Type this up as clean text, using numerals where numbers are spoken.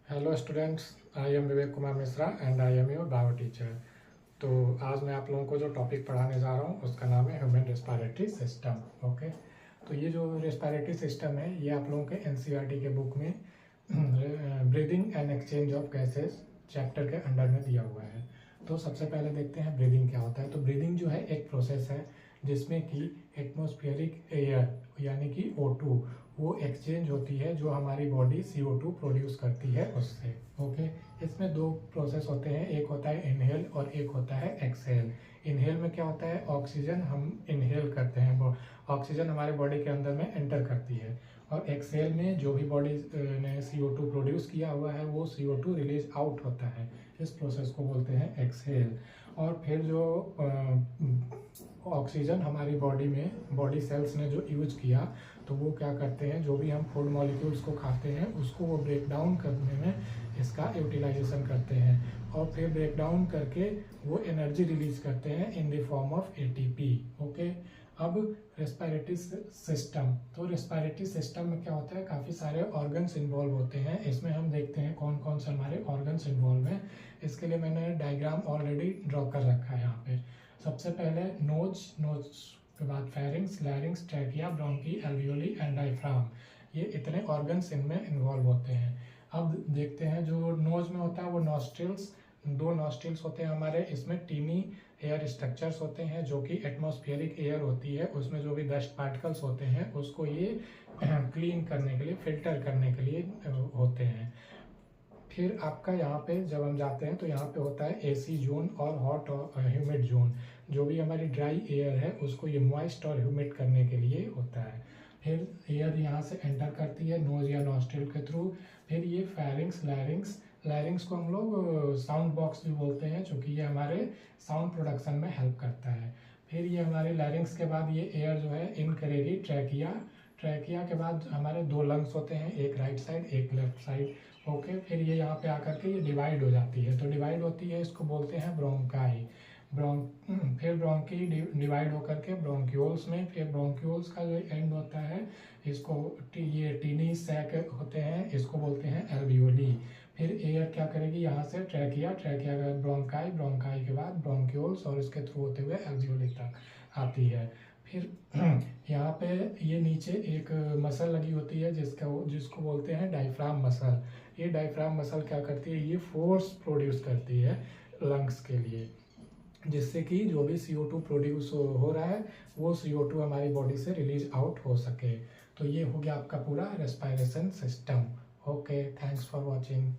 Hello students, I am Vivek Kumar Mishra and I am your bio teacher. तो आज मैं आप लोगों को जो टॉपिक पढ़ाने जा रहा हूँ उसका नाम है ह्यूमन रेस्पिरेटरी सिस्टम। ओके, तो ये जो रेस्पिरेटरी सिस्टम है ये आप लोगों के एनसीईआरटी के बुक में breathing and exchange of gases chapter के अंडर में दिया हुआ है। तो सबसे पहले देखते हैं ब्रीदिंग क्या होता है। तो ब्रीदिंग जो है एक प्रोसेस है जिसमें कि एटमॉस्फेरिक एयर यानी कि O2 वो एक्सचेंज होती है जो हमारी बॉडी CO2 प्रोड्यूस करती है उससे। ओके, इसमें दो प्रोसेस होते हैं, एक होता है इनहेल और एक होता है एक्सहेल। इनहेल में क्या होता है, ऑक्सीजन हम इनहेल करते हैं, ऑक्सीजन हमारे बॉडी के अंदर में एंटर करती है, और एक्सहेल में जो भी बॉडी ने CO2 प्रोड्यूस किया हुआ है वो CO2 रिलीज आउट होता है। इस प्रोसेस को बोलते हैं एक्सहेल। और फिर जो ऑक्सीजन हमारी बॉडी में बॉडी सेल्स ने जो यूज किया तो वो क्या करते हैं, जो भी हम फूड मॉलिक्यूल्स को खाते हैं उसको वो ब्रेक डाउन करने में इसका यूटिलाइजेशन करते हैं, और फिर ब्रेक डाउन करके वो एनर्जी रिलीज करते हैं in the form of ATP। Okay, अब रेस्पिरेटरी सिस्टम, तो रेस्पिरेटरी सिस्टम में क्या होता है, काफ़ी सारे ऑर्गन्स इन्वॉल्व होते हैं। इसमें हम देखते हैं कौन कौन से हमारे ऑर्गन्स इन्वॉल्व हैं। इसके लिए मैंने डायग्राम ऑलरेडी ड्रॉ कर रखा है यहाँ पे। सबसे पहले नोज के बाद pharynx, लैरिंग्स, trachea, bronchi, alveoli and diaphragm, ये इतने ऑर्गन्स इनमें इन्वॉल्व होते हैं। अब देखते हैं जो नोज में होता है वो नॉस्ट्रिल्स, दो नॉस्ट्रिल्स होते हैं हमारे, इसमें टीनी एयर स्ट्रक्चर्स होते हैं जो कि एटमॉस्फेरिक एयर होती है, उसमें जो भी डस्ट पार्टिकल्स होते हैं उसको ये क्लीन करने के लिए, फिल्टर करने के लिए होते हैं। फिर आपका यहाँ पे जब हम जाते हैं तो यहाँ पे होता है AC जोन और हॉट और ह्यूमिड जोन। जो भी हमारी ड्राई एयर है उसको ये मॉइस्ट और ह्यूमिड करने के लिए होता है। फिर एयर यहाँ से एंटर करती है नोज या नॉस्ट्रिल के थ्रू। फिर ये फेरिंग्स, लैरिंग्स, लैरिंग्स को हम लोग साउंड बॉक्स भी बोलते हैं क्योंकि ये हमारे साउंड प्रोडक्शन में हेल्प करता है। फिर ये हमारे लैरिंग्स के बाद ये एयर जो है इन करेगी ट्रैकिया, ट्रैकिया के बाद हमारे दो लंग्स होते हैं, एक राइट साइड एक लेफ्ट साइड। ओके, फिर ये यहाँ पे आकर के ये डिवाइड हो जाती है, तो डिवाइड होती है इसको बोलते हैं ब्रोंकाई। फिर ब्रोंकी डिवाइड होकर के ब्रोंक्यूल्स में, फिर ब्रोंक्यूल्स का जो एंड होता है इसको ये टीनी सैक होते हैं, इसको बोलते हैं एल्वियोली। फिर एयर क्या करेगी यहाँ से ट्रैकिया, ट्रैकिया के बाद ब्रोंकाई, ब्रोंकाई के बाद ब्रोंक्यूल्स और इसके थ्रू होते हुए एल्वियोली तक आती है। फिर यहाँ पे ये नीचे एक मसल लगी होती है जिसको बोलते हैं डायफ्राम मसल। ये डायफ्राम मसल क्या करती है, ये फोर्स प्रोड्यूस करती है लंग्स के लिए, जिससे कि जो भी CO2 प्रोड्यूस हो रहा है वो CO2 हमारी बॉडी से रिलीज आउट हो सके। तो ये हो गया आपका पूरा respiration system. Okay, thanks for watching.